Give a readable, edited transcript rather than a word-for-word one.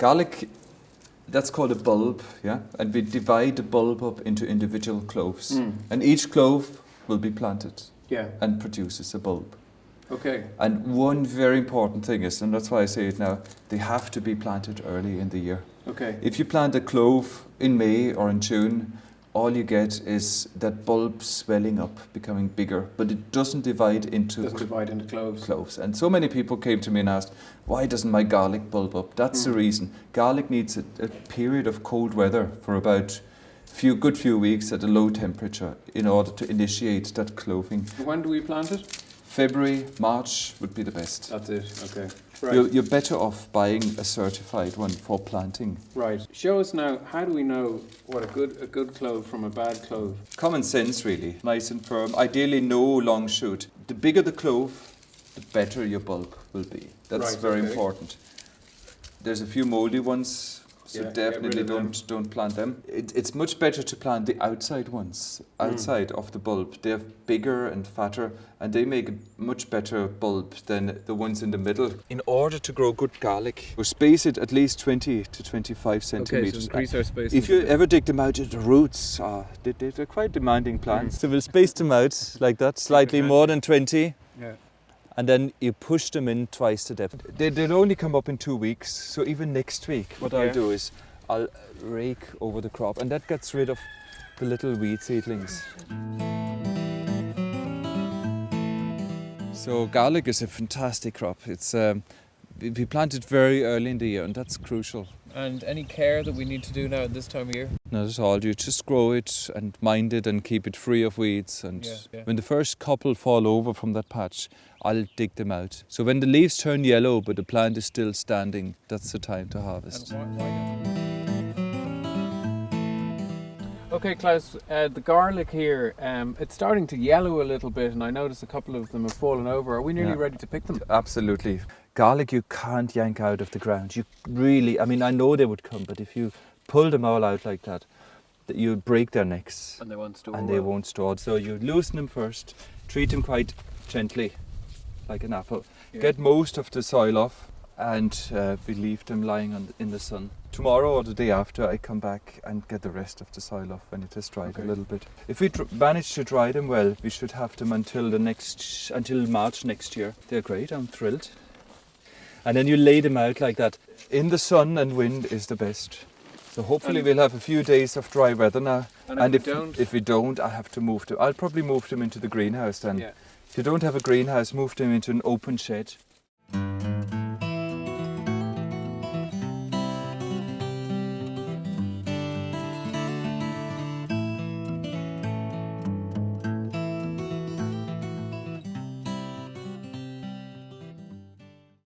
Garlic, that's called a bulb, yeah? And we divide the bulb up into individual cloves. And each clove will be planted and produces a bulb. Okay. And one very important thing is, and that's why I say it now, they have to be planted early in the year. Okay. If you plant a clove in May or in June, all you get is that bulb swelling up, becoming bigger, but it doesn't divide into cloves. And so many people came to me and asked, why doesn't my garlic bulb up? That's the reason. Garlic needs a period of cold weather for about good few weeks at a low temperature in order to initiate that cloving. When do we plant it? February, March would be the best. That's it, okay. Right. You're better off buying a certified one for planting. Right. Show us now, how do we know what a good clove from a bad clove? Common sense, really. Nice and firm. Ideally, no long shoot. The bigger the clove, the better your bulb will be. That's very important. There's a few moldy ones, so definitely don't plant them. It's much better to plant the outside ones, outside of the bulb. They're bigger and fatter, and they make a much better bulb than the ones in the middle. In order to grow good garlic, we space it at least 20 to 25 centimeters. Okay, so increase our space. If you ever dig them out, the roots they're quite demanding plants. So we'll space them out like that, slightly more than 20. Yeah. And then you push them in twice the depth. They'll only come up in 2 weeks, so even next week what I'll do is I'll rake over the crop, and that gets rid of the little weed seedlings. So garlic is a fantastic crop. It's we plant it very early in the year, and that's crucial. And any care that we need to do now at this time of year? Not at all. You just grow it and mind it and keep it free of weeds. And when the first couple fall over from that patch, I'll dig them out. So when the leaves turn yellow but the plant is still standing, that's the time to harvest. Okay, Klaus, the garlic here, it's starting to yellow a little bit, and I notice a couple of them have fallen over. Are we nearly ready to pick them? Absolutely. Garlic you can't yank out of the ground. You really, I mean, I know they would come, but if you pull them all out like that, you break their necks. And they won't store. And they won't store. So you loosen them first, treat them quite gently, like an apple. Get most of the soil off, and we leave them lying in the sun. Tomorrow or the day after, I come back and get the rest of the soil off when it has dried a little bit. If we manage to dry them well, we should have them until March next year. They're great. I'm thrilled. And then you lay them out like that. In the sun and wind is the best. So hopefully we'll have a few days of dry weather now. And if we don't, I have to move them. I'll probably move them into the greenhouse then. Yeah. If you don't have a greenhouse, move them into an open shed.